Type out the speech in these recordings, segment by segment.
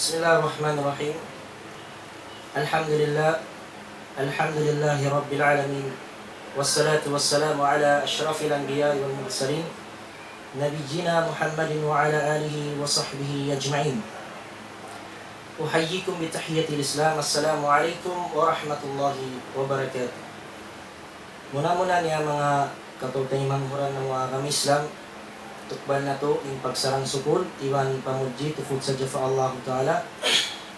Bismillahirrahmanirrahim. Alhamdulillah. Alhamdulillahi Rabbil Alamin. Wassalatu wassalamu ala ashrafil anbiya wal mursalin Nabiyyina Muhammadin wa ala alihi wa sahbihi ajma'in. Uhayyikum bitahiyyatil Islam. Assalamualaikum warahmatullahi wabarakatuh. Muna-muna niya mga katutay manghuran ng mga kami Islam. Tukban na to, yung pagsarang sukul, iwan pamudji, tufod sa Jafa Allah Ta'ala.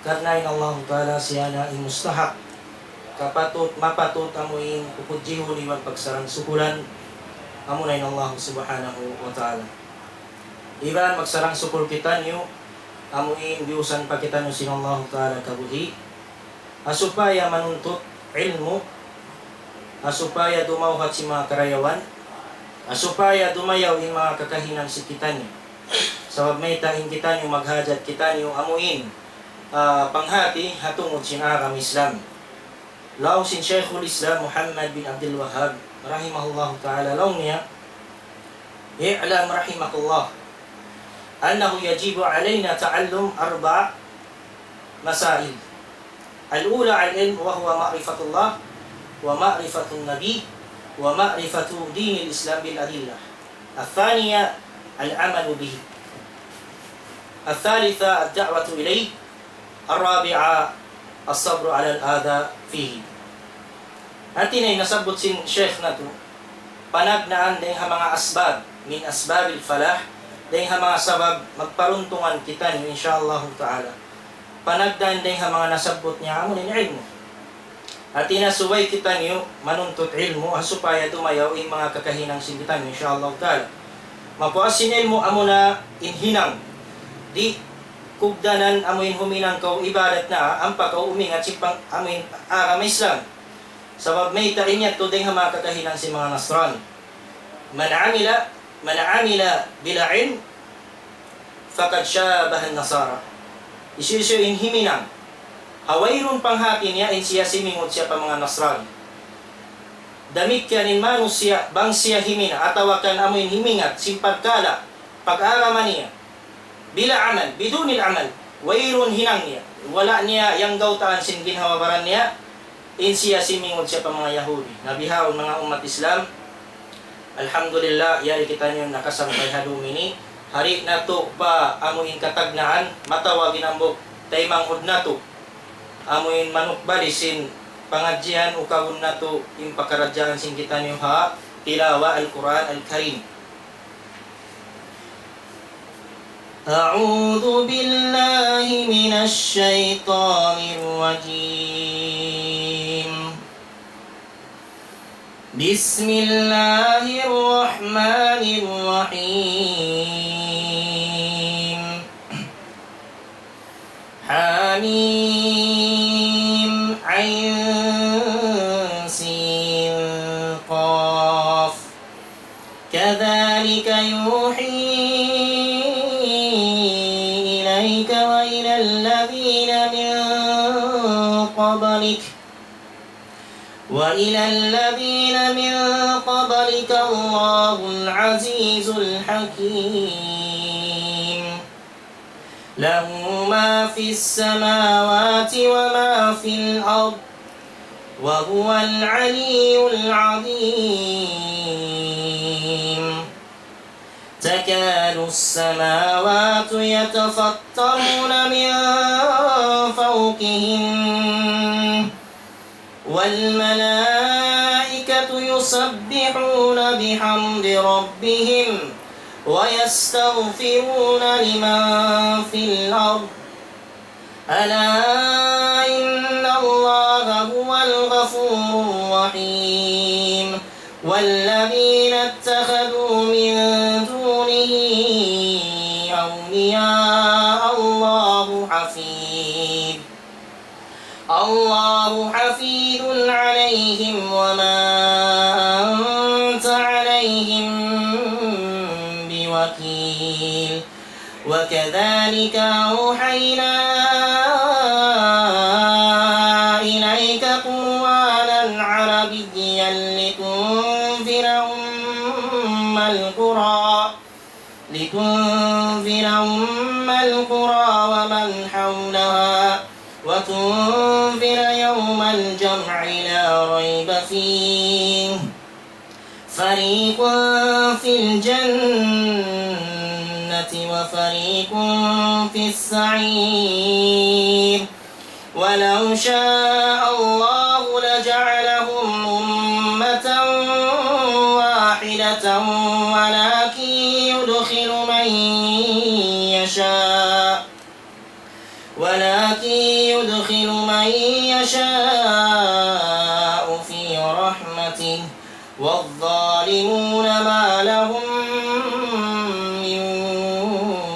Karnain Allah Ta'ala siya na imustahak. Kapatut, mapatut amuin, pupudjihun, iwan pagsarang sukulan. Amunain Allah Subhanahu wa Ta'ala. Iwan magsarang sukul kita niyo, amuin, biusan pa kita niyo sin Allah Ta'ala kabuhi. Asupaya manuntut ilmu, asupaya dumauhat si mga karayawan, supaya dumayaw yung mga kakahinan si kita niyo. Sabab may tain kita niyo maghajat kita niyo amuin panghati hatungod sinakam Islam. Law sin Shaykhul Islam Muhammad bin Abdul Wahhab rahimahullah ta'ala law niya i'lam rahimakullah annahu yajibu alayna ta'allum arba' masail. Al-ula al-ilm wa huwa ma'rifatullah wa ma'rifatun nabi wa ma'rifatu dinil Islam bil adillah. Al-thaniya al-amalu bihi. Al-thalitha ad-da'watu ilayh. Al-rabi'a as-sabru 'ala al-adha fihi. Atinay nasabot sin Sheikh na to panagnaan dahil mga asbab min asbabil falah, dahil mga sabab magparuntungan kita niyo insyaallah ta'ala. Panagdaan dahil mga nasabot niya amo ni ilmu. At inasuway kita niyo manuntut ilmu supaya tumayaw yung mga kakahinang singitan insyaallah ta'ala. Mapuasin ilmu amo na inhinang. Di kubdanan amuin huminang kau ibadat na ampa kau umingat sipang amuin aram Islam. Sabab may tain niya to ding mga kakahinang si mga Nasran. Man amila bila ilm faqad shabaha an-nasara. Isusyo inhiminang hawayron panghati niya in siya simingot siya pa mga Nasran. Damit kanin manus siya bang siya himina atawakan amoy himingat simpagkala pag-araman niya bila amal bidunil amal wayron hinang niya wala niya yang gautaan sin ginhawabaran niya in siya simingot siya pa mga Yahudi. Nabihawon mga umat Islam, alhamdulillah yari kita niyo nakasampay hadumini hari na to pa amoy katagnaan matawagin ambok taymang na to amuin manuk balisin pengajian ukawun nato yung pakarajaan sing kita niyo ha tilawa al-Quran al-Karim. A'udhu billahi minash shaitanir rajim. Bismillahirrahmanirrahim. Hamim Ain Sin Qaf. Kadzalika yuhi ilaika wa ilal ladzina min qablik wa ilal ladzina min qablika Allahul Azizul Hakim. Lahu ma fis samawati wa ma fil ard wa huwal aliyyul azim. Takadu as-samawati yatafattaruna min fawqihim wal malaikatu yusabbihuna bihamdi rabbihim wa yastaghfiruna liman fil ard. Ala inna Allaha huwal ghafurur rahim. والذين اتخذوا من دونه أولياء الله حفيظ عليهم وما أنت عليهم بوكيل. وكذلك أوحينا إليك قرآنا عربيا لتنذر أم القرى ومن حولها وتنذر يوم الجمع لا ريب فيه فريق في الجنة وفريق في السعير ولو شاء الله لجعلهم أمة واحدة ولكن يدخل من يشاء في رحمته والظالمون ما لهم من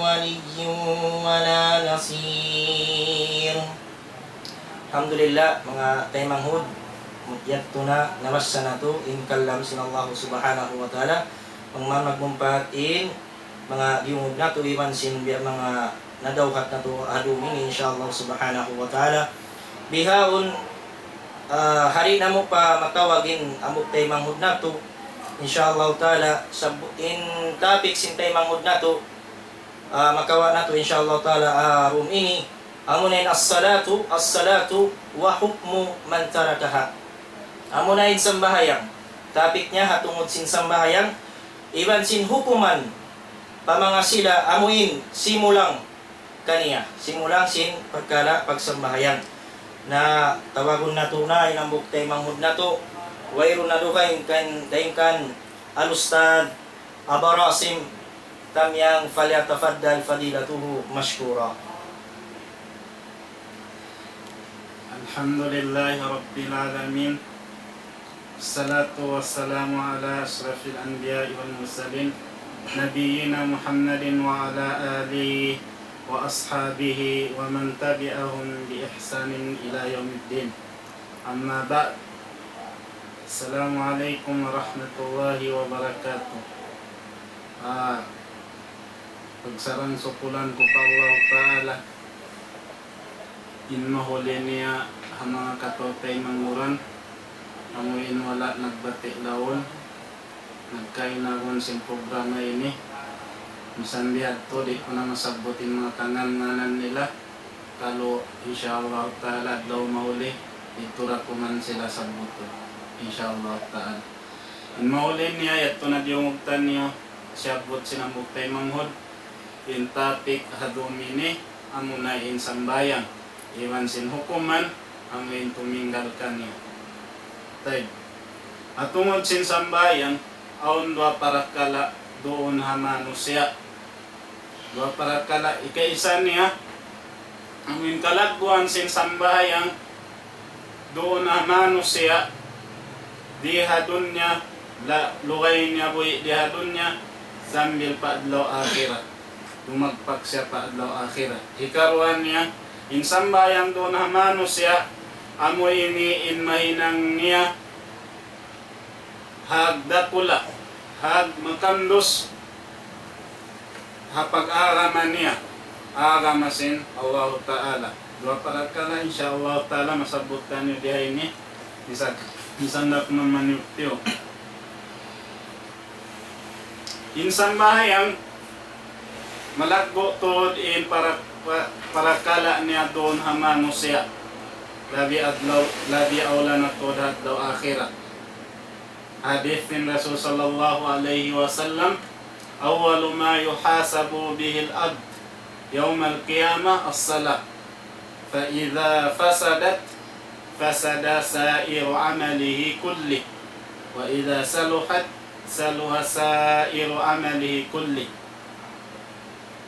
ولي ولا نصير. Alhamdulillah mga taymanghud mutyatuna namassanatu in kallam sinallahu subhanahu wa ta'ala magmamagumpatin mga giungod nato iman sin biya mga nadawhat nato adumin insyaallah subhanahu wa ta'ala bihaon hari namo pa matawagin amok taymanghud nato insyaallah ta'ala in topic sin taymanghud nato makawa nato insyaallah ta'ala room ini amunain as-salatu wa hukmu man tarakaha. Amunain sambahayang. Topic niya hatungod sin sambahayang. Iban sin hukuman pamanga sila amuin simulang kaniya. Simulang sin pagkala pagsambahayang. Na tawagon nato na inambok taymanghud nato. Wayro na do kan alustad Abarasim tamyang falyatafaddal fadilatuhu mashkura. Alhamdulillahi Rabbil Alamin. Assalatu wassalamu ala ashrafil anbiya'i wal mursalin Nabiyyina Muhammadin wa ala alihi wa ashabihi wa man tabi'ahum bi ihsanin ila yaumiddin. Amma ba'd. Assalamualaikum warahmatullahi wabarakatuh. Pagsarang sukulan ko pa Allah Ta'ala inmahuli niya ang mga katotay manguran amuin wala nagbati lawon nagkainagon sin programa ini misan dihat to di ko na masabutin mga kangan-nganan nila kalo insyaallah ta'ala daw mahuli itura ko man sila sa buto insyaallah ta'ala in mahuli niya yato na diungugtan niyo siyabot sinambog tay manghod in topic hadumini amunain sambayang iwan sin hukuman amuin tuminggal kanyo tay at tungod sin sambayang aun dua parakala doon hamanusya dua parakala ikaisa niya amuin kalagbuan sin sambayang doon hamanusya dihadun niya lugay niya buhi dihadun niya sambil paadlaw akhirat dumagpak siya paadlaw akhirat ikaruan niya in sambayang doon hamano siya amo ini in mahinang niya hagdakula hag makandos hapag-araman niya aramasin Allah Ta'ala dua parakala insyaallah Ta'ala masabutkan niyo diha ini bisan na kumamaniutyo in sambayang malagbo tod in parakala niya doon hamano siya labi awla na tod hadlaw akhirat hadith min Rasul sallallahu alaihi wasallam awwalu ma yuhasabu bihi al-abd yawm al-qiyamah as-salat fa idha fasadat fasada sa'iru amalihi kulli wa idha saluhat saluha sa'iru amalihi kulli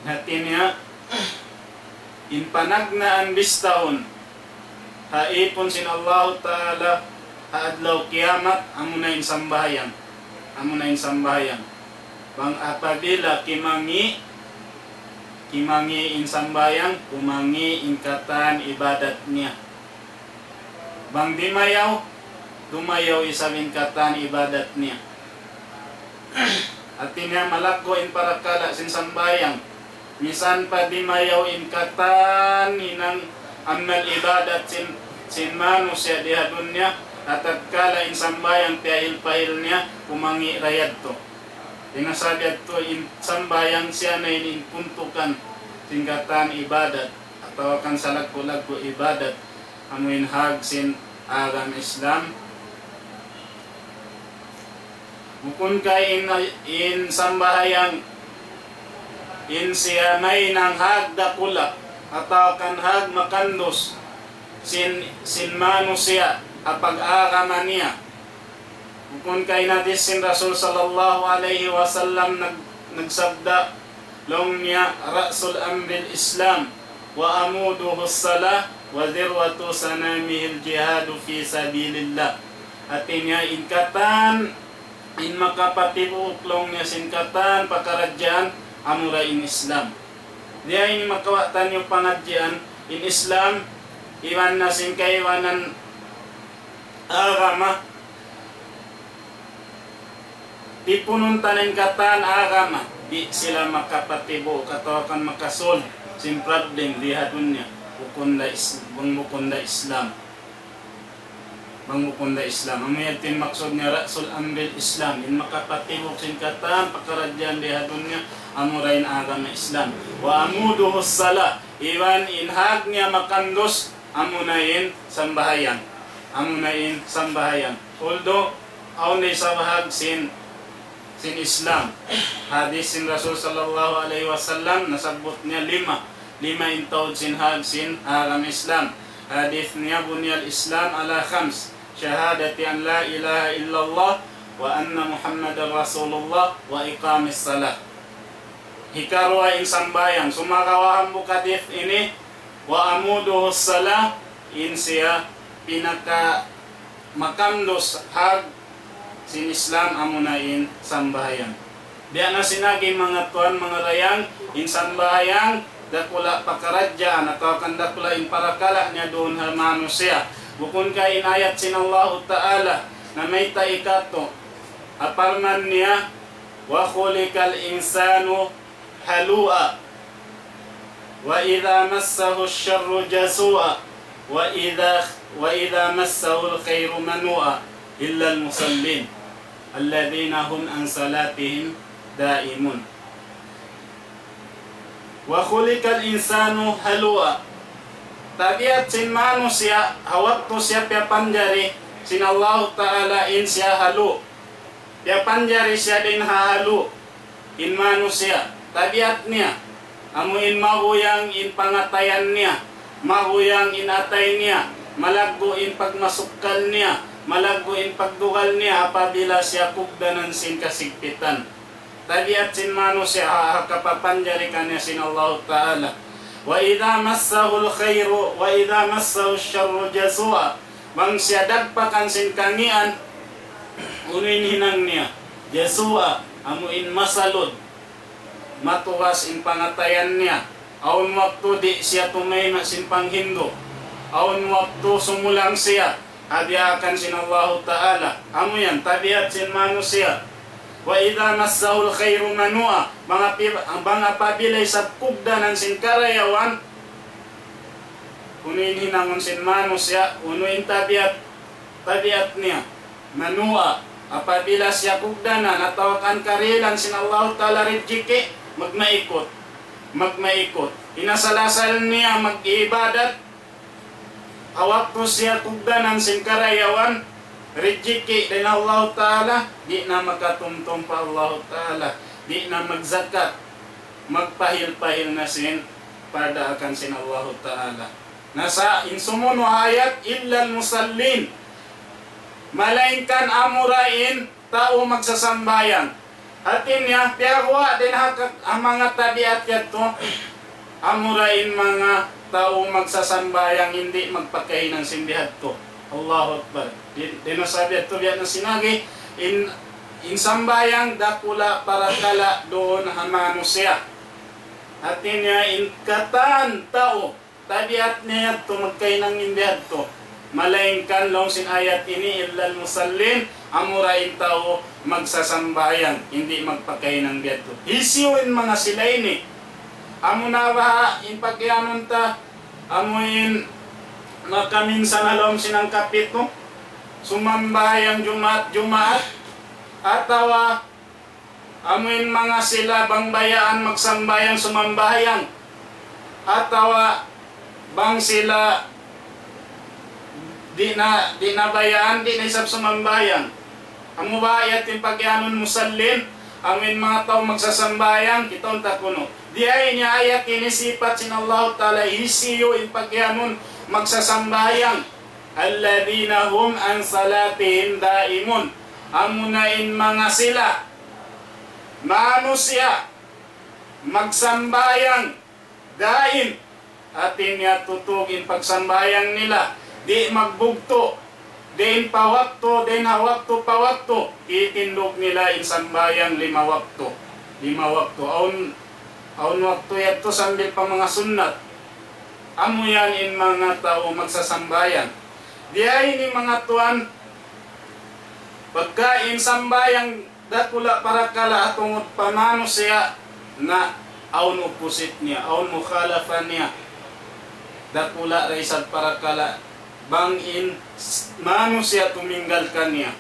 natin in panagnaan bistahon haipon sin Allah Ta'ala haadlaw kiamat amunain sambayang bang apabila kimangi in sambayang kumangi ingkatan ibadat niya bang dumayaw isang ingkatan ibadat niya at niya malaggo in parakala sin sambayang misan pa di mayaw in katan inang amal ibadat sin manu siya dihadun niya at kala in sambayang pahil niya kumangi rayad to tinasabi at to in sambayang siya na in puntukan sin katan ibadat atau kan salagpo-lagpo ibadat amuin hag sin agam Islam. Bukun kay in sambahayang in siya may nang hag dakula atau kan hag makandos sin mano siya apag-agaman niya. Bukun kay natis sin Rasul sallallahu alaihi wasallam nagsabda long niya ra'sul amril Islam wa amuduhu salah wa dirwatu sanamihil jihadu fi sabilillah. Atin niya inkatan in makapatibuklong niya sinkatan pakaradyan amura in Islam. Diya ini makawatan yung pangadyan in Islam iwan na sinkaiwanan agama di pununtanin katan agama di sila makapatibo katawakan makasol sin problem di hadunya bukunda Islam mangmukunda Islam. Ang mayroon maksud niya Ra'sul Amril Islam. In makapatibok sin katan, pakaradyan di hadunya, amurain agama Islam. Wa amuduhu salah. Iwan inhag niya makandos, amunain sambahayan. Amunain sambahayan. Although, aunay sabahag sin Islam. Hadis sin Rasul sallallahu alaihi wasallam, nasabot niya 5 intawd sin hag sin agama Islam. Hadis niya bunyal Islam ala khams. Syahadati an la ilaha illallah wa anna Muhammadar Rasulullah wa iqamis salah. Hikarwa in sambayang sumakawahan bukadif ini wa amuduhu salah in siya pinaka makamdos hag sin Islam amunain sambayang. Diya na sinagi mga tuan mga rayang in sambayang dakula pakaradyan atau kan dakula in parakala niya doon halmano siya. Bukun kay inayat sin Allah Ta'ala na may taikato aparman niya wa khuliqal insanu halua wa idha massahu syarru jazua wa idha massahu alkhairu manua illa almusallin alladhina hum an salatihim daimun. Wa khuliqal insanu halua. Tabiat sin manusia hawat to siya pia panjari sin Allah Ta'ala in siya halu. Pia panjari siya din hahalu in manusia. Tabiat niya amu in maguyang in pangatayan niya, maguyang in atay niya, malaggo in pagmasukal niya, malaggo in pagdugal niya apabila siya kugdanan sin kasigpitan. Tabiat sin manusia kapapanjari kanya sin Allah Ta'ala. Wa idha massahul khairu wa idha massahu syarru jazua. Bang siya dagpakan sin kangian unin hinang niya jazua amuin masalud matuwas in pangatayan niya. Aun waktu di siya tumayna sin panghindo. Aun waktu sumulang siya hadiakan sin Allah Ta'ala. Amu yan tabiat sin manusia. Wa idha massahul khairu manua. Mga pabilay sa kugdanan sin karayawan unuin hinangon sin manusia unuin tabiat niya manua apabila siya kugdanan atau kan karilan sin Allah Ta'ala rijiki magmaikot inasalasal niya mag-ibadat awak to siya kugdanan sin karayawan rijiki din Allah Ta'ala di na makatumtum pa Allah Ta'ala di na magzakat magpahil-pahil na sin pada akan sin Allah Ta'ala. Nasa insumun ayat illal musallin malainkan amurain tao magsasambayan. Atin niya piyagwa din ang mga tabiat yato amurain mga tao magsasambayang hindi magpakain ng simbihat to. Allahu Akbar. Di nasabi at tubiat na sinagi in sambayang dakula para kala doon hamano siya. Atin niya in katan tao tabiat niya to magkain ng simbihat to. Malainkan long sin ayat ini illal musallin amurain tao magsasambayan hindi magpakain ng biadto. Isiwin mga sila ini. Amo na ba in pagyanon ta amuin makaminsan alom sinang kapito sumambayang Jumat atawa amuin mga sila bangbayaan magsambayang sumambayang atawa bang sila di na bayaan, di na isab sumambayang. Ang mubayat yung pagyanon musallin, ang mga tao magsasambayang, kitong takuno. Di ay niya ayat kinisipat sin Allah Ta'ala isiyo yung pagyanon magsasambayang. Alladhina hum an salatihim daimun. Amunain mga sila, manusia, magsambayang, daim, atin niya tutugin pagsambayang nila, di magbugto, din pawakto, din hawakto pawakto, itindog nila in sambayang 5 wakto. 5 wakto. Aun wakto yato sambil pa mga sunnat. Amo yan in mga tao magsasambayang. Diay ni mga tuan, pagkain sambayang dakula para kala tungod pamano siya na aun opposite niya, aun mukhalafan niya. Dakula raisad para kala bangin mano siya tuminggal kaniya.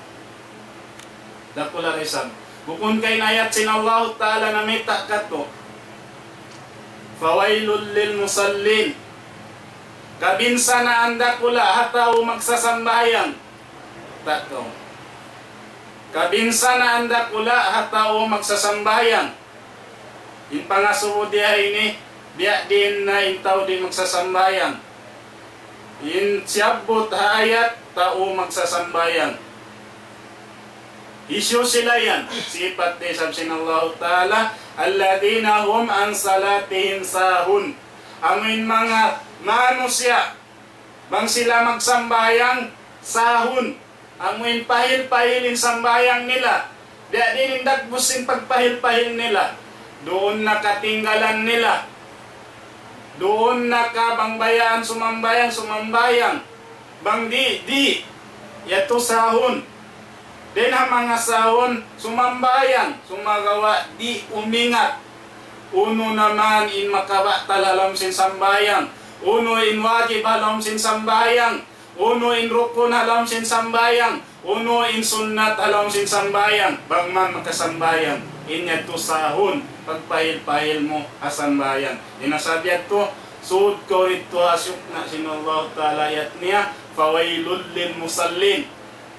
Dakula raisad. Bukun kay ayat sin Allah Ta'ala na mita kato. Fawailul lil musallin. Kabinsa na anda kula hataw magsasambayang. Tato. Kabinsa na anda kula hataw magsasambayang. Yung pangasubo diya ini, diya din na intaw di magsasambayang. In siyabot hayat tao magsasambayang. Isyo sila yan. Sipat di sabsin Allah Ta'ala, alladhina hum an salatihim sahun. Amin mga manusya, bang sila magsambayang sahun. Amin pahil-pahilin sambayang nila. Diya din indagbusin pagpahil-pahil nila. Doon nakatinggalan nila. Doon nakabangbayaan sumambayang. Bang di. Yato sahun. Din ang mga sahun, sumambayang, sumagawa, di umingat. Uno naman in makawa talalam sin sambayang. Uno in wajib halam sin sambayang. Uno in rukun halam sin sambayang. Uno in sunnat halam sin sambayang. Bang man makasambayang. Inya to sahun, pagpahil-pahil mo asambayang. Inasabiat to, suod ko ito asyuk na sinullah ta'ala ayat niya, fawailul lil musallin.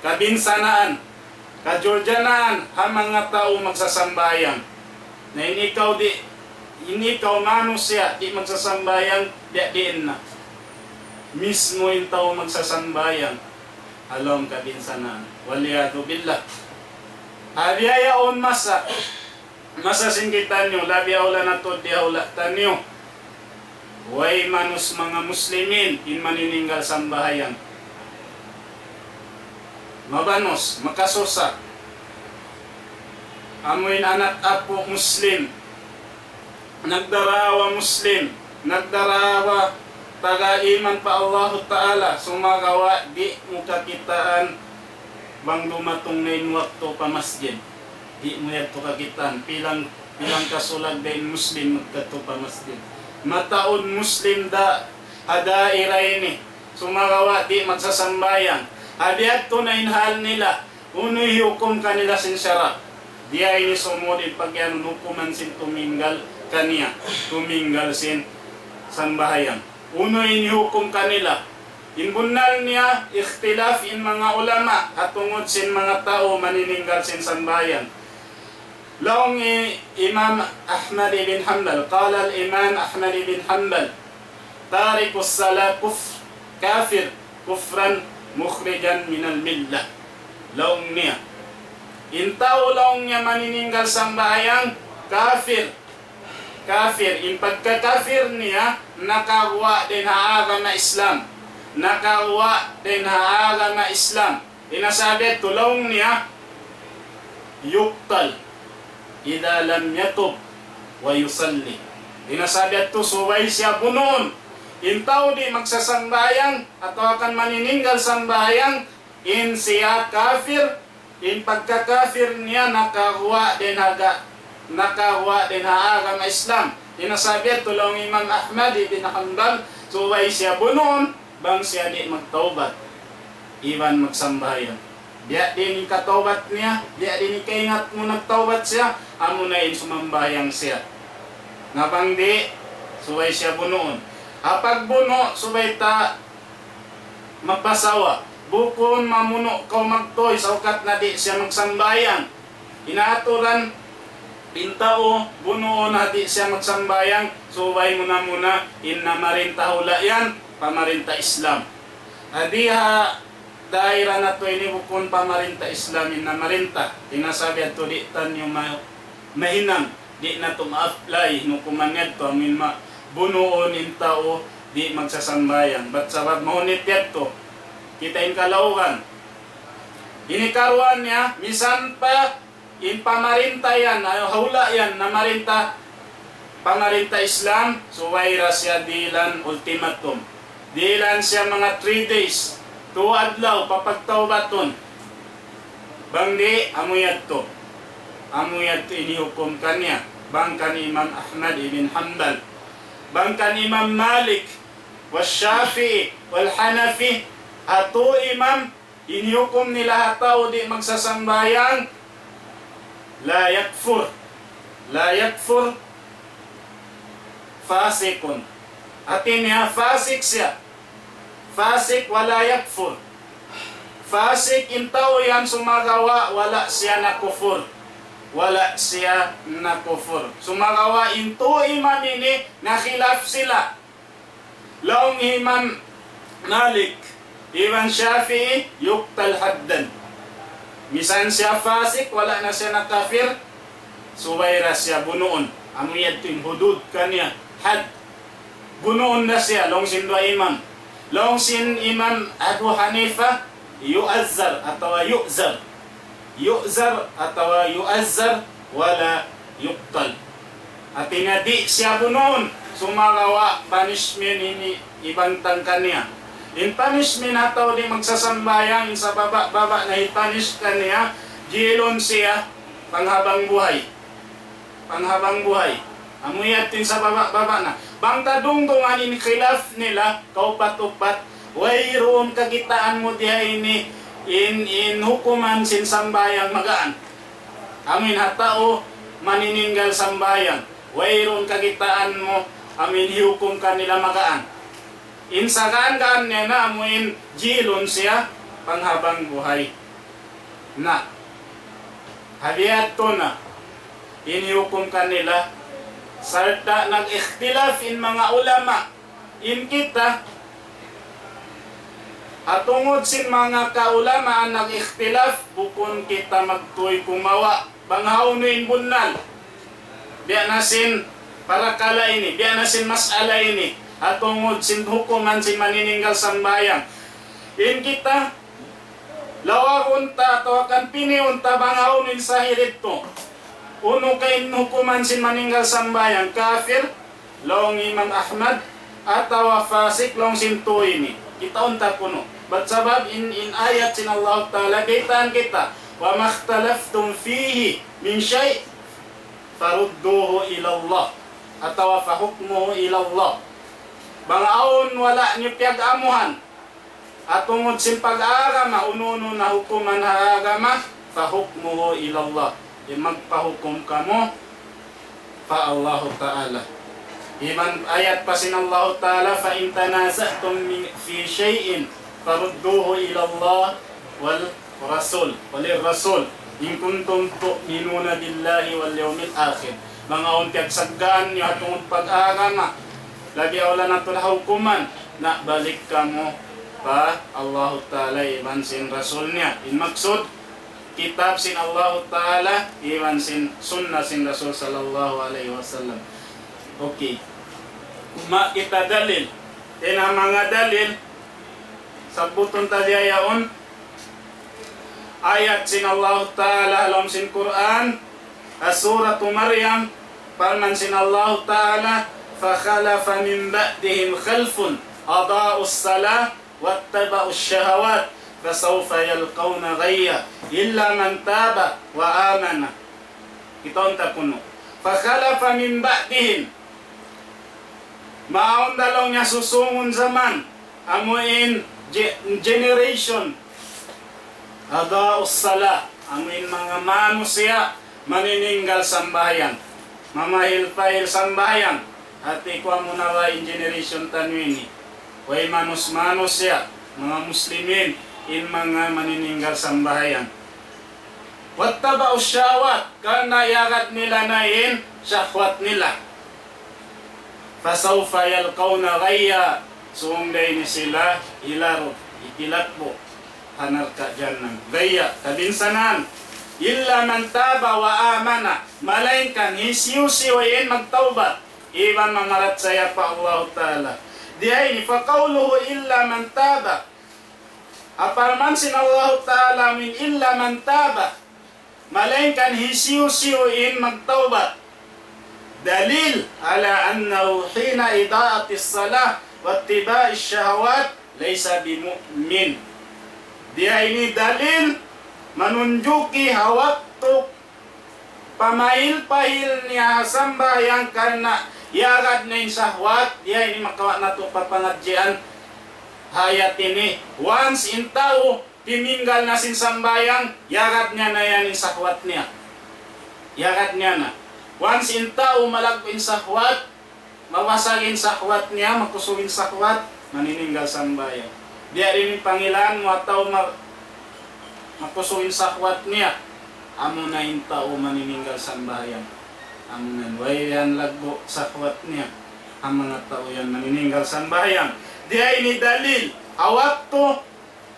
Kabinsanaan, kajorjanaan, ang mga tao magsasambayang. Na inikaw manusia, di magsasambayang, diin na. Mismo yung tao magsasambayang. Alam kabinsanaan. Waliyadu billah. Habiyayaon masa singkitan nyo, labi aula na to, di aula tanyo. Way manus mga muslimin, in manininggal sambahayan. Mabanos, makasusa. Amoy anak apo muslim. Nagdarawa muslim. Nagdarawa taga-iman pa Allah Ta'ala. Sumagawa di mo kakitaan bang dumatong na waktu pa masjid. Di mo yato kakitaan. Pilang kasulag din muslim magkato pa masjid. Mataon muslim da hadaira ini. Sumagawa di magsasambayang. Hadiyat to na inhal nila. Uno'y hukom kanila sin syara. Diya ini sumudin pag yan hukuman sin tuminggal kaniya. Tuminggal sin sambahayan. Uno'y hukom kanila. Inbunal niya ikhtilaf in mga ulama at tungod sin mga tao manininggal sin sambahayan. Laong Imam Ahmad ibn Hanbal. Qala al-Imam Ahmad ibn Hanbal. Tarikus salat kafir kufran mukhrijan minal millah. Laong niya. Intao laong niya manininggal sambayang kafir. Kafir. In pagka-kafir niya, nakawa din haaga na Islam. Nakawa din haaga na Islam. Inasabi tulong niya, yuktal. Ida lam yatub wa yusalli. Inasabi ito, suway siya bunoon. Intaw di magsasambayang atau akan manininggal sambayang in siya kafir, in pagka-kafir niya nakawa din haaga ng Islam. Inasabi tulong Imam Ahmad ibn Hanbal, suway siya bunon bang siya di magtaubat iwan magsambayang. Diya din yung kataubat niya, diya din yung kaingat mo nagtaubat siya, amo na in sumambayang siya. Nga di, suway siya bunoon. Apag buno, subay ta mapasawa. bukon mamuno ka magtoy sa ukat na di siya magsambayan. Inaturan pintao bunuon na di siya magsambayang, subay mo na muna inna marinta hula yan pamarinta Islam. Adiha daira na to ini bukon pamarinta Islam inna marinta tinasabi ato di tanyo mahinang di na to ma-apply no kumangyad to amin bunuon in tao di magsasambayan. Ba't sabab mahunit yato kita in kalaugan inikaruan niya misan pa in pamarinta yan hula yan na marinta pamarinta Islam, so wayra siya dilan ultimatum dilan siya mga 3 days 2 adlaw papagtawbaton bangdi amuyad to inihukom kanya bangkan Imam Ahmad ibn Hanbal bangkan Imam Malik was Shafi'i wal Hanafi ato imam inihukom nila hataw di magsasambayang la yakfur fasikun atin niya fasik siya fasik wala yakfur fasik intaw yan sumagawa wala siya na kufur sumagawa into imam ini nakhilaf sila laong Imam Malik Imam Shafi'i yuktal haddan misan siya fasik wala na siya nakafir suwayra siya bunuon amuyad tin hudud kanya had bunuon na siya long sin dua imam long sin Imam Abu Hanifa yu'azzar atawa yu'zar atawa yu'azzar wala yuqtal atina di siya bunuon sumagawa punishment ini ibantang kanya in punishment ataw di magsasambayang sa baba na ipanish kanya jilon siya panghabang buhay amuyatin sa baba na bangta dungdungan in khilaf nila kaupat-upat wayroon kagitaan mo diha ini in hukuman sin sambayang magaan amin hatao manininggal sambayang wayroon kagitaan mo amin hiukum kanila magaan insagaan niya na amuin jilon siya panghabang buhay na habiyat to na inihukum kanila sarta nag-ikhtilaf in mga ulama in kita at tungod sin mga kaulamaan nag-ikhtilaf bukon kita magtuy kumawa banghaunin bunal biya nasin para kala ini biya nasin masala ini at tungod sin hukuman sin manininggal sambayang in kita lawarunta atau akan piniunta banghaunin sa hirito uno kay hukuman sin maninggal sambayang kafir long Imam Ahmad atawa fasik long sin tuini kita unta kuno bat sabab in ayat sin Allah Ta'ala kaitaan kita wa makhtalaftum fihi min syai' farudduhu ila Allah atawa fahukmuhu ila Allah bangaon wala niyo piag-amuhan at tungod sin pag-agama ununo na hukuman ha agama fahukmuhu ila Allah magpahukom kamo fa Allah Ta'ala iman ayat pa sin Allah Ta'ala fa in tanaza'tum fi shay'in farudduhu ila Allah wal rasul in kuntum tu'minuna billahi wal yawmil akhir mga untiag saggaan niyo atong pag-agama lagi wala nato na hukuman na balik kamo pa Allah Ta'ala iman sin rasul niya in maksud kitab sin Allah Ta'ala iman sin sunnah sin Rasul sallallahu alaihi wasallam. Okay. Kuma kita dalil. Ina mga dalil sabuton taliyaon ayat sin Allah Ta'ala alam sin Quran surah Maryam parman sin Allah Ta'ala fa khalafa min ba'dihim khalfun adaa'us salah wattaba'us syahawat فَسَوْفَ يَلْقَوْنَ غَيَّ إِلَّا مَنْ تَابَ وَآمَنَ kita unta kuno فَخَلَفَ مِنْ بَعْدِهِمْ maon dalong niya susungon zaman amuin generation adaa'us salah amuin mga manusia manininggal sambahayan mamahil-pahil sambahayan at ikwa mo na in generation tanwini way manus-manus ya mga muslimin in mga manininggal sambahayan. Wattaba'u syahwat, karena yagat nila na in syahwat nila. Fasawfa yalqawna ghayya, suunday ni sila ilaro, itilakbo, hanar ka jannam. Gaya, kabinsanan, illa man taba wa amana, malainkan hisyusi wa in magtaubat, iban mamarat saya pa Allah Ta'ala. Dihay ni faqawluhu illa man taba, aparman sin Allah Ta'ala min illa man taba, malainkan hisyusi wa in magtaubat. Dalil ala annahu hina ida'atis salah wa ittiba'is syahawat laysa bimu'min. Dia ini dalil menunjuki waktu pamail-pahil niya sambayang karena yagad na yung sahwat. Dia ini makawa na ito papangadjian hayat ini. Once in tao, timinggal na sin sambayang, yagad niya na yan yung sahwat niya. Yagad niya na. Once in tao, malagpin sahwat, mawasagin sahwat niya, makusugin sahwat, manininggal sambayang. Dia rin pangilan mo ataw makusuin sahwat niya. Amo na yung tao manininggal sambahayan. Amo na way yan lagbo sahwat niya. Ang mga tao yan manininggal sambahayan. Dia ini dalil. Awak to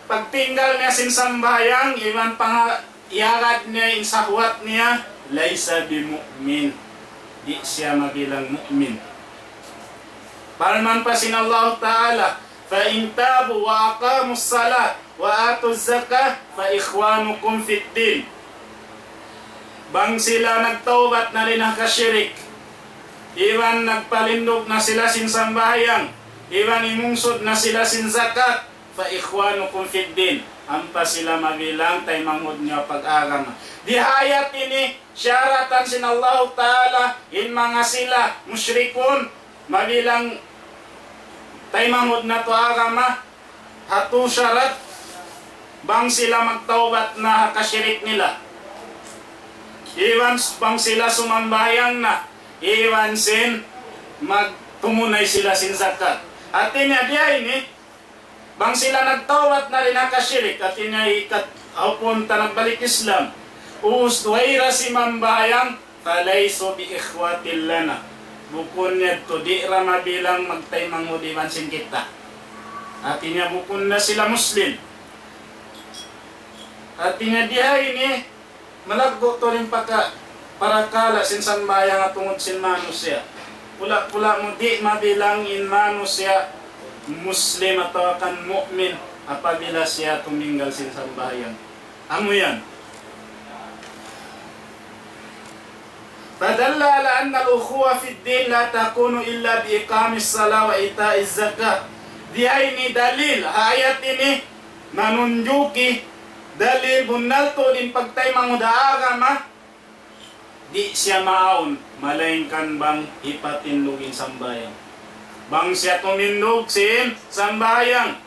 pagtinggal niya sin sambahayan, iman pang iagad niya yung sahwat niya, laysa bimu'min. Di siya mabilang mu'min. Palman pa sin Allah Ta'ala, فَإِنْ تَابُوا وَأَقَامُوا الصَّلَاةَ وَآتُوا الزَّكَاةَ فَإِخْوَانُكُمْ فِي الدِّينِ. Bang sila nagtaubat na rin ang kasyirik, iwan nagpalindog na sila sin sambayang, iwan imungsod na sila sin zakat, فَإِخْوَانُكُمْ فِي الدِّينِ. Ampa sila mabilang tay mangod niya pag-agama. Di hayat ini syaratan sin Allah Ta'ala in mga sila musyrikun mabilang tay mangod na to agama, hatu syarat bang sila magtaubat na kasyirik nila. Iwan bang sila sumambayang na, iwan sin magtumunay sila sin zakat. At niya dia ini, bang sila nagtaubat na rin ang kasyirik, at niya ikat punta nagbalik Islam. Usduwaira si mambayang, falayso bi ikhwatil lana. Bukun niya to, di rama bilang magtaymang mo di mansin kita. At niya bukun na sila Muslim. At niya diha ini, malaggo to rin para kala sin sanbayang at tungod sin manus siya. Pula-pula mo di mabilang in manus siya Muslim atau akan mu'min apabila siya tuminggal sin sanbayang. Amo yan. فدل على أن الأخوة في الدين لا تكون إلا بإقام الصلاة وإيتاء الزكاة. Dia ini dalil, ayat ini menunjuki dalil bunal to din pagtay manguda agama di siya maun malainkan bang ipatindugin sambayang. Bang siya tumindog sin sambayang.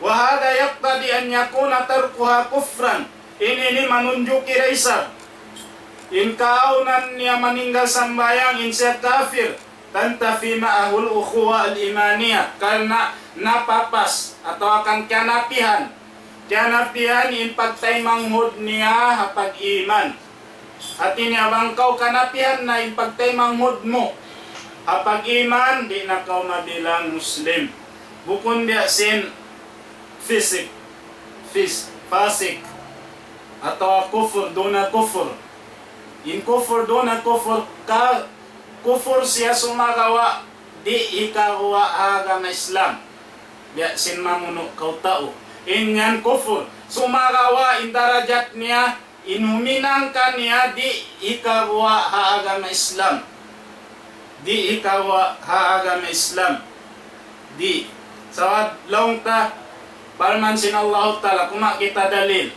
Wa hada yaqtadi an yakuna tarkuha kufran. Ini menunjuki raisab. In kaunan niya maninggal sambayang in siya kafir, tantafi ma'ahul ukhuwa al-imaniyah, karena napapas atau akan kianapihan in pagtay manghud niya hapag iman. At niya bang kau kanapihan na in pagtay manghud mo hapag iman, di na kau mabilang Muslim. Bukun dia sin fasik atau kufur, duna kufur. In kufur doon at kufur, kufur siya sumagawa, di ikawa agama Islam. Biya sin mamuno kau tao. In yan kufur, sumagawa in darajat niya, inuminang ka niya, di ikawa agama Islam. Di ikawa agama Islam. Di. Sawad laong ta, palman sin Allah Ta'ala, kumakita dalil.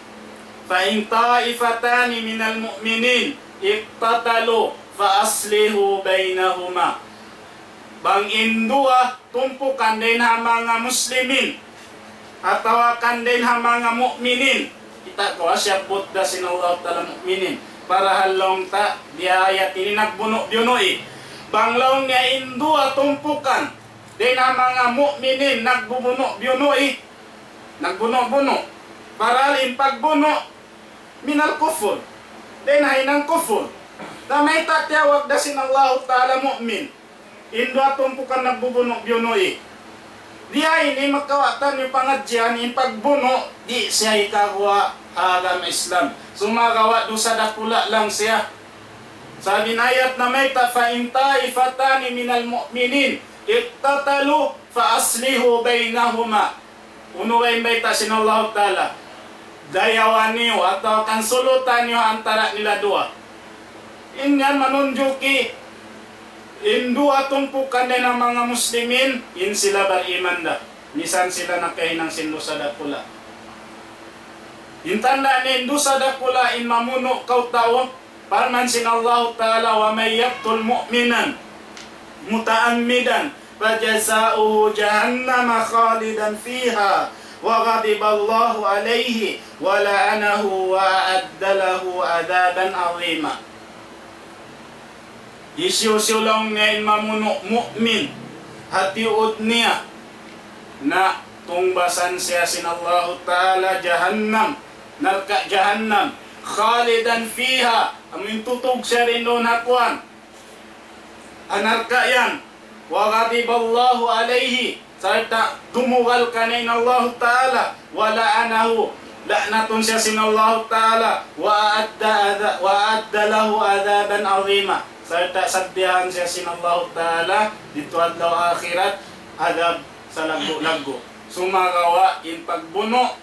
فَإِنْ طَائِفَتَانِ مِنَ الْمُؤْمِنِينَ iqtatalu fa aslihu bainahuma. Bang indua tumpukan din ha mga muslimin atau kan din ha mga mu'minin. Kita ko siya Buddha sin Allah Ta'ala mu'minin. Para halong ta di ayat ini nagbuno-bunoi. Bang laong niya indua tumpukan din ha mga mu'minin nagbubuno-bunoi. Nagbuno-buno. Paralin pagbuno minal kufur. Dinahin ng kufur. Na may tatyawag da sinallahu ta'ala mu'min. Indo atong pukan nagbubuno biyunoy. Diya ini magkawatan yung pangadyan, yung pagbuno, di siya ikagawa agama Islam. Sumagawa do sa dakula lang siya. Sabi na ayat na may fa-in ta'ifatani minal mu'minin, iktatalu fa-aslihu bainahuma. Uno ay may ta sinallahu ta'ala. Dayawan niyo atau kansulutan niyo antara nila dua. Inyan manunjuki Indu atumpukan din ng mga Muslimin, in sila bariman da. Misan sila nakahinang sindo sa dakula. Intanda ni Indu sa dakula, in mamuno kau tao, parman sinallahu ta'ala, wa may yaktul mu'minan, muta'ammidan, fajaza'uhu jahannama khalidan fiha, wa ghadiballahu alayhi, wa la'anahu wa addalahu adaban azima. Isyusulong niya in mamuno mu'min, hatiud niya na tungbasan siya sinallahu ta'ala jahannam, narka jahannam, khalidan fiha, amin tutug siya rin doon hakwan, anarka yan, wa ghadiballahu alayhi, sarta tumugal ka na inallahu ta'ala, wa la'anahu, la'natun siya sinallahu ta'ala, wa adda lahu adaban azima. Sarta sadyahan siya sinallahu ta'ala dito adlaw akhirat adab sa laggo-laggo. Sumagawa in pagbuno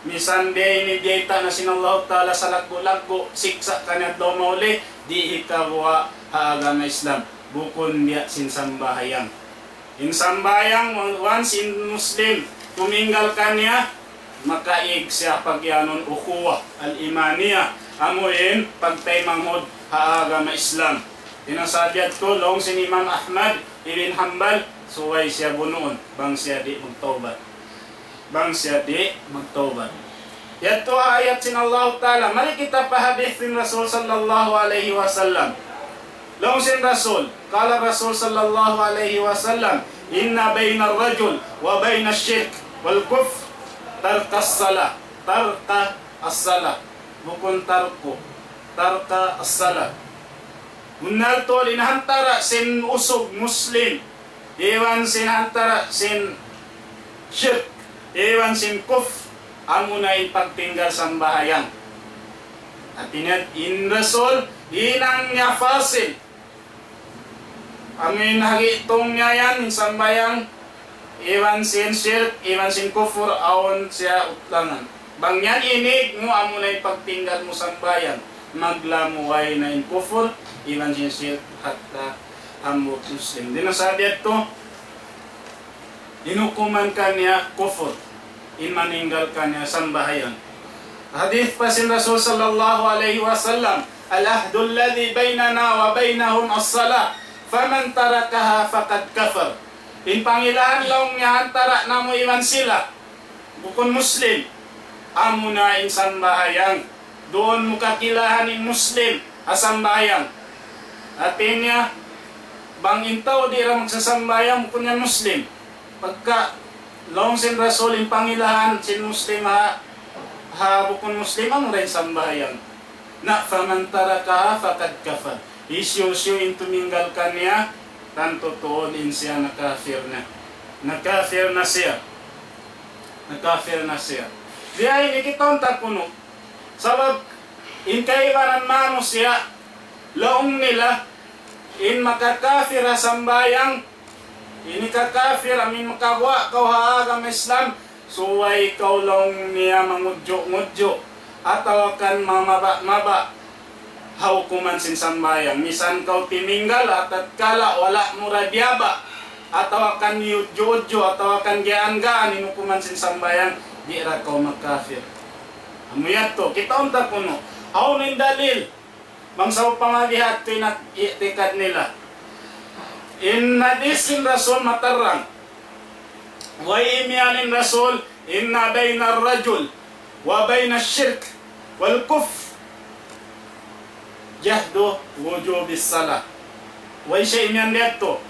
misan day ni data na sinallahu ta'ala sa laggo-laggo siksa kanya daw mauli di ikawa agama Islam bukon niya sinsambayang. In sambayang once in Muslim tuminggal kanya makaig siya pagyanon ukuwa al-imaniya amuin pagtaymanghod agama Islam. Tinasadyat ko, long sin Imam Ahmad ibn Hanbal, suway siya bunoon, bang siya di magtaubat. Bang siya di magtaubat. Yato ayat sin Allah Ta'ala, mari kita pahadith sin Rasul sallallahu alaihi wasallam. Long sin Rasul, kala Rasul sallallahu alaihi wasallam, inna bayna rajul wa bayna syirk wal kufr tarka as-salah. Tarka as-salah. Bukun tarko. Tarka as-salah. Munal to linahantara sin usog Muslim, iwan sin hantara sin syirk, iwan sin kuf, amo na pagtinggal sambahayan. At in Rasul, inang niya fasil. Amin hagitong niya yan, sambayang, iwan sin syirk, iwan sin kufur, awon siya utlangan. Bangyan inig mo, amo na pagtinggal mo sambayan. Maglamuway na in kufur, iwan sin syirk hatta amot Muslim. Dinasabi ito, inukuman kanya kufur, imaninggal kanya sambahayan. Hadith pa sin Rasul sallallahu alaihi wasallam, al-ahdu alladhi baynana wa baynahum as-salah, faman tarakaha faqad kafar. In pangilahan laong niya hantara na mo iwan sila, bukon Muslim, amo na in sambahayan. Doon mo kakilahanin Muslim, asambayang. At niya, bang intaw di ra magsasambayang kunya Muslim. Pagka long sin Rasul in pangilahan sin Muslim ha bukon Muslim ang rin sambayang. Na faman tarakaha faqad kafar. Isyo in tuminggal kanya tanto tuon in siya nakafir na. Nakafir na siya. Nakafir na siya. Diya ini kita unta kuno. Sabab in kaibanan mano siya laong nila in makakafir sambayang ini kakafir amin makawa kau haagam Islam suway kau laong niya mangudyo-ngudyo ataw kan maba haukuman sin sambayang misan kau timinggal at kala wala muradyaba ataw kan yudyo-udyo ataw kan gaan-gaan inukuman sin sambayang di ra kau makafir. Amuyat to, kita unta kuno. Aw ning dalil. Bangsaw pamagihat to itikad nila. In hadisin Rasul matarang. Wa imyanin Rasul inna bayna ar-rajul wa bayna ash-shirk wal kufr jahdu wujubis salah. Wa siya imyan dito.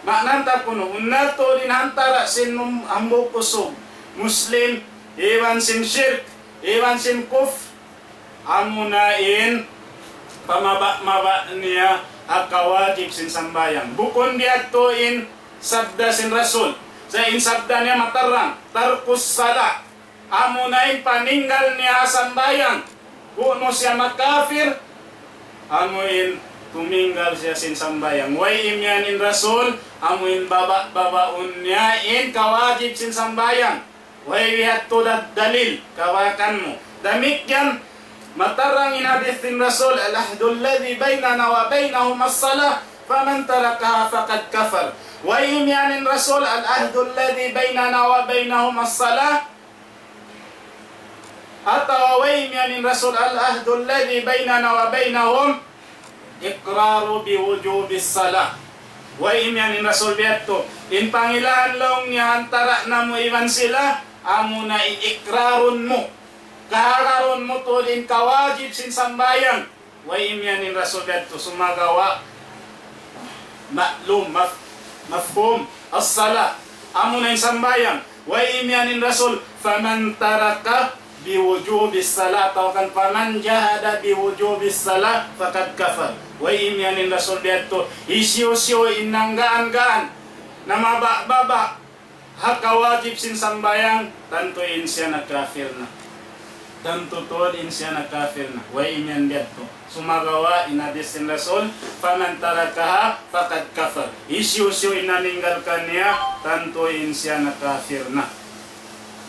Maknanta kuno, unna to din hantara sin ambo kusog Muslim iwan sin shirk iwan simkuf, amunain, pamaba-maba niya, akawajib sin sambayang. Bukon dia tuin sabda sin Rasul. Sa insabda niya matarang, tarkus sala. Amunain paninggal niya sambayang. Kuno siya makafir, amuin tuminggal siya sin sambayang. Way imyanin Rasul, amuin baba-babaun niya in kawajib sin sambayang. Way lihat to dalil, kawakan mo. Damikyan, matarang in hadith din Rasul, al-ahdul ladhi baynana wa baynahum as-salah, faman tarakaha faqad kafar. Way imyanin Rasul, al-ahdul ladhi baynana wa baynahum as-salah, atau way imyanin Rasul, al-ahdul ladhi baynana wa baynahum iqraru biwujubis salah. Way imyanin Rasul biadto, in pangilaan laong niya antara na mo iman sila, amo na iikrarun mo. Kahararon mo to din kawajib sin sambayang. Way imyanin Rasul biadto, sumagawa maklum, mafhum, as-salah. Amo na yung sambayang. Way imyanin Rasul, faman taraka biwujubis salah, atau kan faman jahada biwujubis salah faqad kafar. Way imyanin Rasul biadto, isyo-syo inanggaan-gaan na maba-baba hakawajib sin sambayang, tantuin siya na kafir na. Tantutuin siya na kafir na. Way imyan biadto, sumagawa inadis sin Rasul, faman tarakaha faqad kafar. Isyo-syo inaninggal kanya, tantuin siya na kafir na.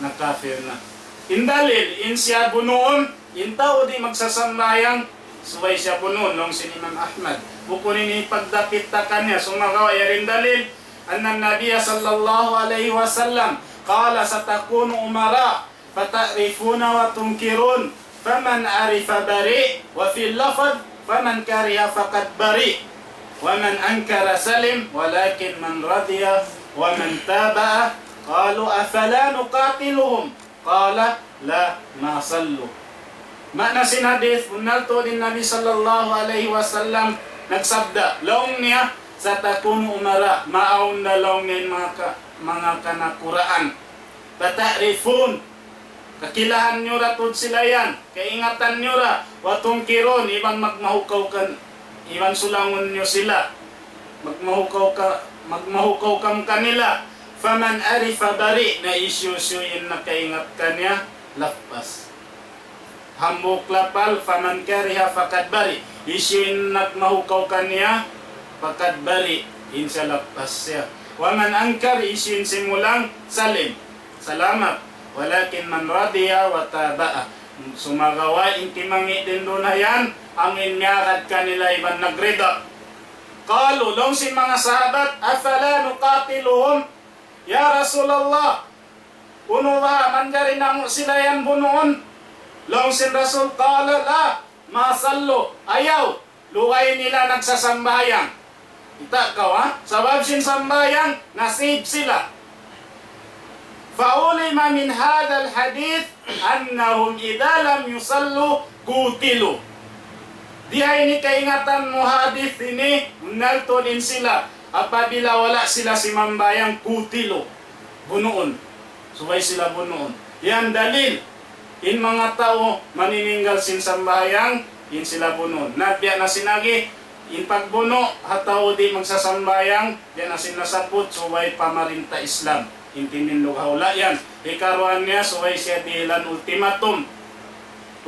Na kafir na. Indalil, in siya bunoon, in tao di magsasambayang, suway siya bunoon, nung sin Imam Ahmad. Bukunin ni pagdapit ta kanya, sumagawa yarin dalil, anna Nabiya sallallahu alaihi wasallam, qala satakunu umara, fata'rifuna wa tunkirun, faman arifa bari, wa fil lafad, faman kariha faqad bari, wa man ankara salim, walakin man radiya, wa man taba'a, qalu afala nuqatiluhum, qala la ma sallu. Makna sin hadith, unalto din Nabi sallallahu alaihi wasallam nagsabda, laong niya sa takunu umara, maaon na laong niya mga kanakuraan. Tata'rifun, kakilahan nyo ra tod sila yan, kaingatan nyo ra, watong kiron, ibang magmahukaw kan, ibang sulangon nyo sila, magmahukaw kam kanila. Faman arifa bari, na isyu-syuin na kaingat kanya, lakpas. Hambok lapal, faman kariha fakad bari, isyuin nagmahukaw kanya, fakad bari, insya lakpas siya. Waman angkar, isyuin simulang, salim, salamat. Walakin man radiya wa taba'a. Sumagawa, intimangi din doon na yan, ang inyakad kanila ibang nagreda. Kalu, long si mga sahabat, afala nuqatiluhum, ya Rasulullah, unuha, manjari na mo sila yan bunoon. Long sin Rasul, kala la, masallo, ayaw, luway nila nagsasambayang. Ita ka ha? Sabab sin sambayang, nasib sila. Faulima min hadal hadith, annahum idha lam yusallu, kutilu. Dihay ni kaingatan mo hadith ini, unalto din sila. Apabila wala sila si mambayang, kutilo, bunoon. Suway sila bunoon. Yan dalil. In mga tao manininggal sin sambayang, in sila bunoon. Nabiya na sinagi, in pagbuno, hataw di magsasambayang, yan na sinasabot, suway pamarinta Islam. Intinin lughawla yan. Ikaruan niya, suway siya dilan ultimatum.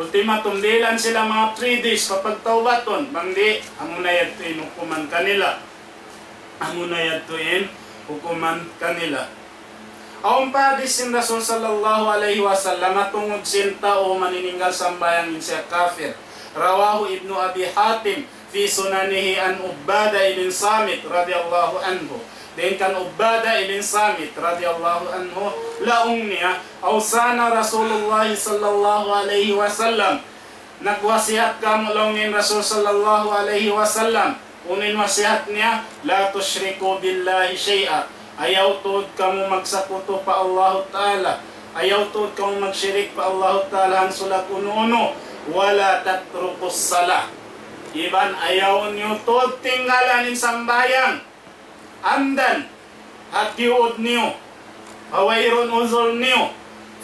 Ultimatum, dilan sila mga 3 days kapag tawbaton. Bangdi, amunayad inukuman kanila. Amunayad tuin, hukuman kanila. Aung padis sin Rasul sallallahu alaihi wasallam, matungod sin tao manininggal sambayang siya kafir. Rawahu Ibnu Abi Hatim fi sunanihi an Ubbada ibn Samit radhiyallahu anhu. Din kan Ubbada ibn Samit radhiyallahu anhu, laong niya, awsana Rasulullah sallallahu alaihi wasallam. Nagwasihat kamo laongin Rasul sallallahu alaihi wasallam. Unin wasihat niya, la tusyriku billahi syai'a. Ayaw tuod kamu magsakuto pa Allah Ta'ala. Ayaw tuod kamu magsyirik pa Allah Ta'ala ang sulak uno-uno. Wala tatrukus salah. Iban ayaw niyo tuod tinggalan in sambayang. Andan, hatiud niyo. Hawairon uzol niyo.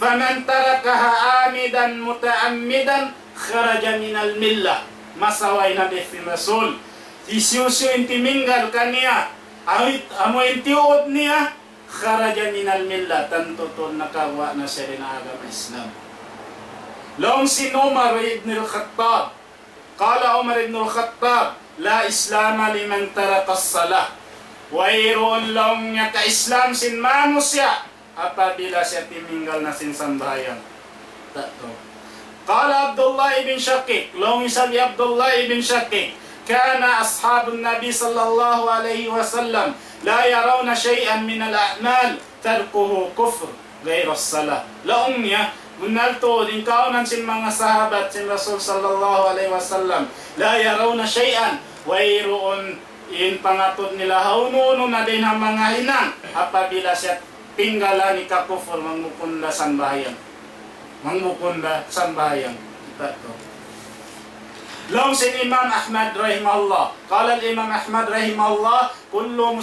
faman tarakaha amidan mutaammidan kharaja minal millah. Masaway na defin Rasul. Isyusyo intiminggal kaniya. Amo intiuod niya. Kharaja minal millah. Tantuton nakawa na siya rin agama Islam. Long sin Umar ibn al-Khattab. Kala Umar ibn al-Khattab. La islama liman tarakas salah. Wairoon long niya ka-Islam sin mano siya. Apabila siya timinggal na sin sambahayan. Tato. Qala Abdullah ibn Shaqiq, long sabi Abdullah ibn Shaqiq, kana ashabun Nabi sallallahu alaihi wasallam la yarawna shay'an min al-a'mal tarkuhu kufr ghayra as-salah. Laong niya munalto din kaunan sin mga sahabat sin Rasul sallallahu alaihi wasallam la yarawna shay'an wayroon in pangatod nila haununo na din ang mga hinang apabila siya tinggalan ni kakufur mangmukunda sambahayan. Mangmukunda sambahayan. Kita to. Long sin Imam Ahmad rahimahullah. Qala al-Imam Ahmad rahimahullah, kullu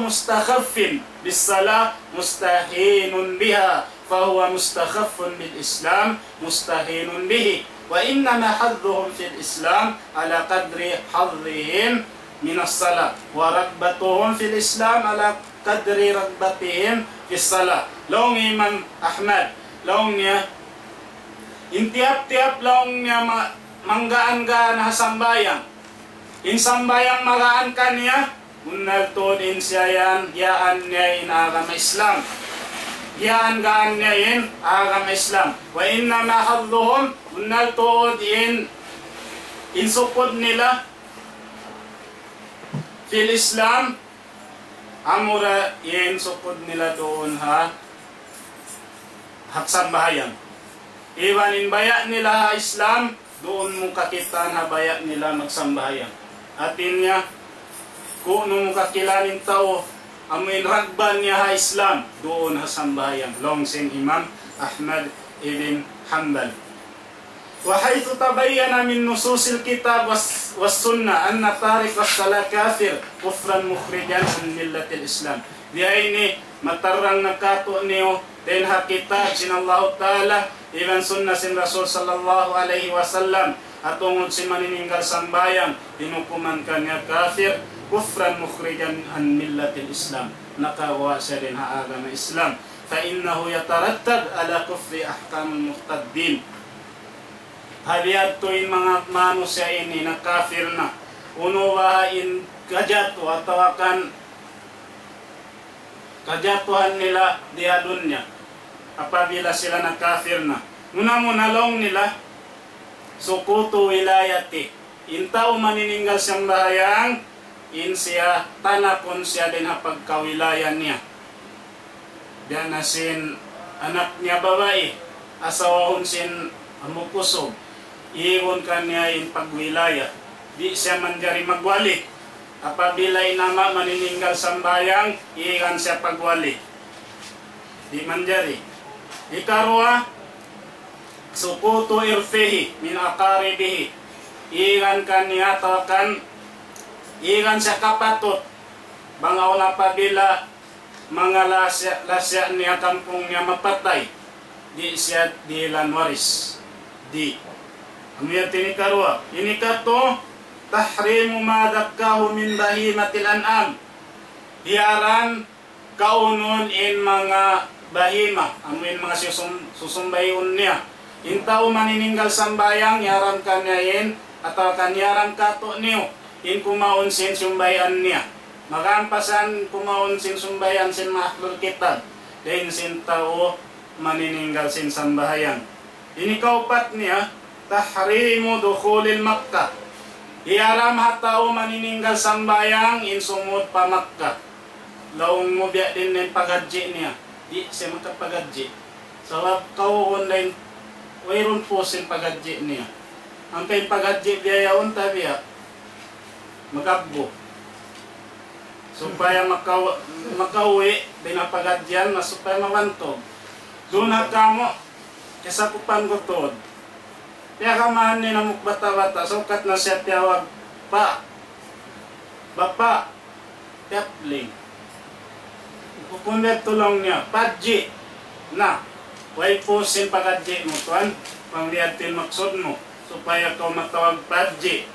mustakhaffin bis-salah mustahinun biha, fahuwa mustakhaffun bil-Islam mustahinun bihi. Wa innama hadduhum fil Islam ala qadri hadhihim min as-salah wa ragbatuhum fil Islam ala qadri ragbatihim fis-salah. Long Imam Ahmad long niya intiap-tiap long niya manggaan-gaan na sambayang in sambayang magaan ka niya unalto din siya yaan niya in agama Islam yaan-gaan niya in agama Islam wa inna mahadduhum unalto din in sukod nila fil Islam amura in sukod nila doon haksambahayan. Iwanin baya nila Islam, doon mo kakitaan baya nila magsambahayan. Atin niya, kung mo kakilanin tao, amuin ragban niya Islam, doon sambahayan. Long sin Imam Ahmad ibn Hanbal. وحيث تبين من نصوص الكتاب والسنة أن تارك الصلاة كافر كفرا مخرجا عن ملة الإسلام. Dia ini matarang nakato niyo den hakitab sin Allah Ta'ala iban sunnah sin Rasul sallallahu alaihi wasallam atungod si manininggal sambayang dinukuman kanya kafir kufran mukhrijan an millatil Islam nakawa siya din agama Islam fa innahu yatarattab ala kufri ahkamul muqtaddin. Haliyad to in mga mano siya ini na kafir na unuwain kajato atawakan kajatuhan nila diha dunya apabila sila na kafir na. Muna long nila sukutu wilayati intao manininggal siyang bahayang in siya tanakon siya din pagkawilayan niya. Diyan na sin anak niya babae asawahon sin amukusog iyon kanya in pagwilaya di siya manjari magwali apabila inama manininggal sambayang iyan siya pagwali di manjari. Ikarwa sukutu irfihi min akaribihi iyan kanya tawakan iyan siya kapatot bangaw na pabila mga lasya niya kampung niya mapatay di siya dilan waris di amiyat ini karwa ini kato tahrimu ma dakkahu min bahimatil an'am hiaran kaunon in mga bahima amin mga susumbayon niya intao manininggal sambayang yaram kanyain atau kanyaram kato niyo in kumaon sin sumbayan niya magampasan kumaon sin sumbayan sin maaklul kitab din sin tao manininggal sin sambahayan ini kaupat niya tahrimu dukhulil Makkah hiaram hatao manininggal sambayang in sumud pa Makkah laong mo biya din ng pagadji niya di siya magkapagadji sa kauhon din wayron po sin pagadji niya ang kay pagadji biyayaon tabiya magabbo supaya makauwi din ang pagadyan na supaya mawantog doon kamo kasakupan gutod kaya kamahan ni namuk bata-bata sukat na siya tiyawag pa bapa tapling kukundet tulong niya padji na way po sin pagadji mo tuan pangliadtin maksud mo supaya kau matawag padji.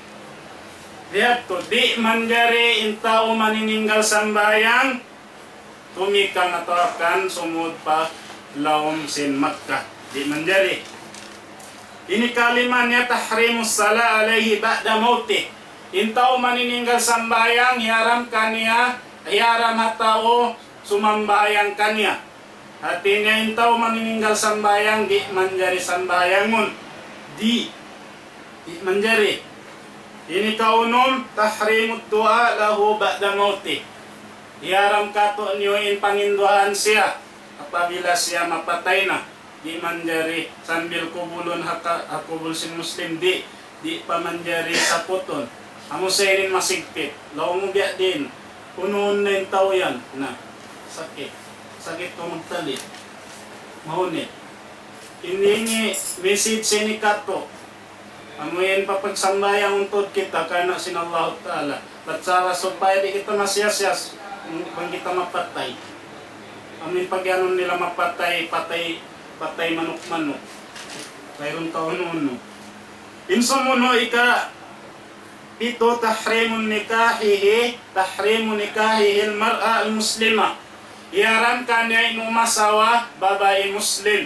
Lihat to, di manjari intao manininggal sambayang tumika natawakan sumud pa laom sin Makkah. Di manjari. Ini kalimatnya tahrimus sala alaihi ba'da mautih. Intao manininggal sambayang hiaram kaniya, hiaram hatao sumambayang kaniya. Artinya intao manininggal sambayang di manjari sambayangun. Di manjari. Ini kaunum tahrimud doa lahu ba'da mautih. Hiaram kato nyoin panginduaan siya apabila siya mapatay na. Di manjari sambil kubulun hakubul sin muslim di pamanjari sa puton. Amo sayin masigpit. Law mo biya din. Punoon na yung tao yan. Na, sakit. Sakit ko magtalit. Mahunit. Ini message sa ni Kato. Amo yan papagsambayang untod kita karena sin Allah Ta'ala. Batsara supaya di kita masyasas kung kita mapatay. Amin pagyanon nila mapatay, patay manok-manok. Mayroon taon no. Insa mo no ika ito tahrimun nikahihi al-mar'a al-muslima. Iaran kanya inumasawa babae muslim.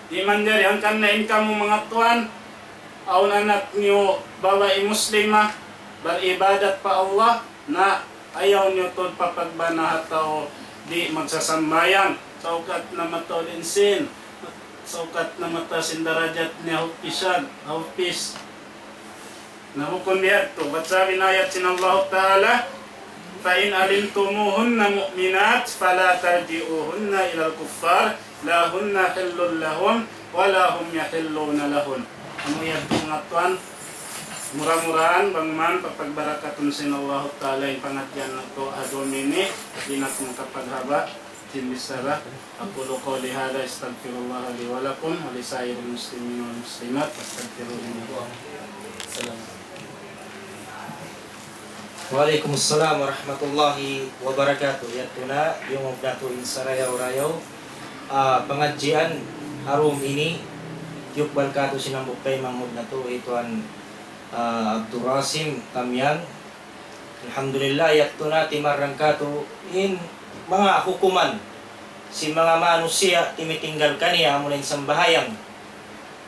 Di man dari ang kanain kamu mga tuan aun anak niyo babae muslima beribadat pa Allah na ayaw niyo to papagbanahat tao di magsasambayang. Saukat na matolin sin, saukat na matasin darajat niya hupis. Nahukun niya ito, ba't sabi na ayat sin Allah Ta'ala, فَإِنْ أَلِمْتُمُوهُنَّ مُؤْمِنَاتٍ فَلَا تَرْجِعُوهُنَّ إِلَى الْكُفَّارِ لَا هُنَّ حِلٌّ لَهُمْ وَلَا هُمْ يَحِلُّونَ لَهُنْ. Ano yan mga tuan? Murah-murahan bangman papagbarakatun sin Allah Ta'ala yung pangatyan na ito adomini, di na kong kapaghaba. Bisara aqulu qawli hadha astaghfirullah li wa lakum wa li sa'iril muslimin wal muslimat fastaghfiruhu. Waalaikumsalam warahmatullahi wabarakatuh. Yatuna yung dato insarayaw-rayaw pengajian harum ini yuk balkatu sinambuk kay manghud na to ituan Abdul Rasim Tamyan. Alhamdulillah yatuna timarang katu in mga hukuman si mga manusia timitinggal kaniya mula sa bahayang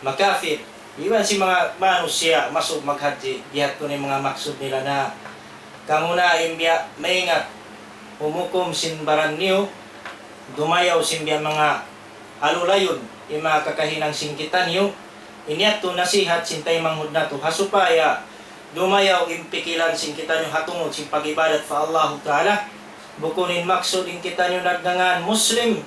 makafir. Iwan si mga manusia masuk maghaji dihat ko ni mga maksud nila na kamuna imbya maingat umukom sinbaran niyo dumayaw simbya mga alulayon yung mga kakahinang singkitan niyo inyat to nasihat sintay manghud na to hasupaya dumayaw impikilan singkitan niyo hatungod sin pagibadat fa Allah Ta'ala. Bukunin maksud in kita nyo nagdangan Muslim.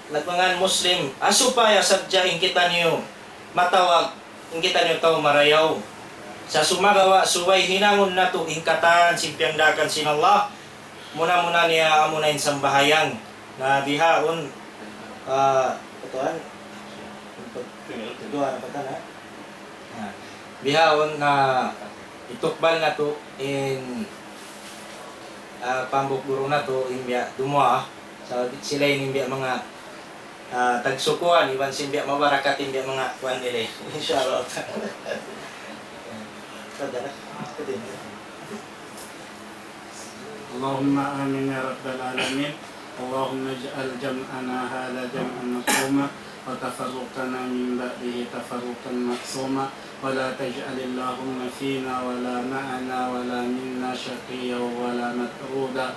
Nagdangan Muslim. Asupaya sadyain kita nyo matawag. In kita nyo tao marayaw. Sa sumagawa, suway hinangon na to ingkatan, simpiangdakan sin Allah. Muna-muna niya amunain sambahayang. Na bihaon. Ituan. Ituan apa na? Bihaon na itukbal na to in pambuk guru na to imbya dumoa so sila imbya mga tagsukuan iban simbya mabarakat imbya mga kuan dili insyaallah. Allahumma amin ya rabbal alamin. Allahumma ij'al jam'ana hadha jam'an maqsuma wa tafarruqana min ba'dihi tafarruqan maqsuma wa la taj'al Allahumma fina wa la ma'ana wa la minna shaqiyya wa la matruda.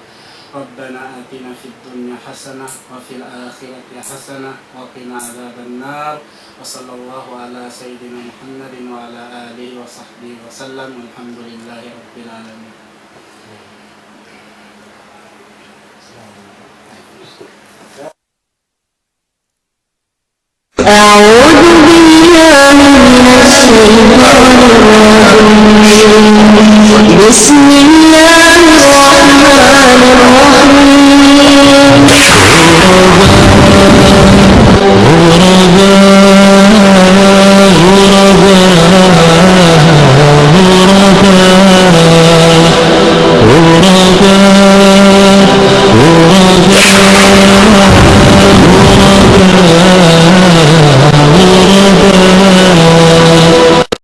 Rabbana atina fid dunya hasanah wa fil akhirati hasanah wa qina adzaban nar. Wa sallallahu ala sayyidina Muhammadin wa ala alihi wa sahbihi wa sallam. Walhamdulillahi rabbil alamin. أعوذ بالله من الشيطان الرجيم بسم الله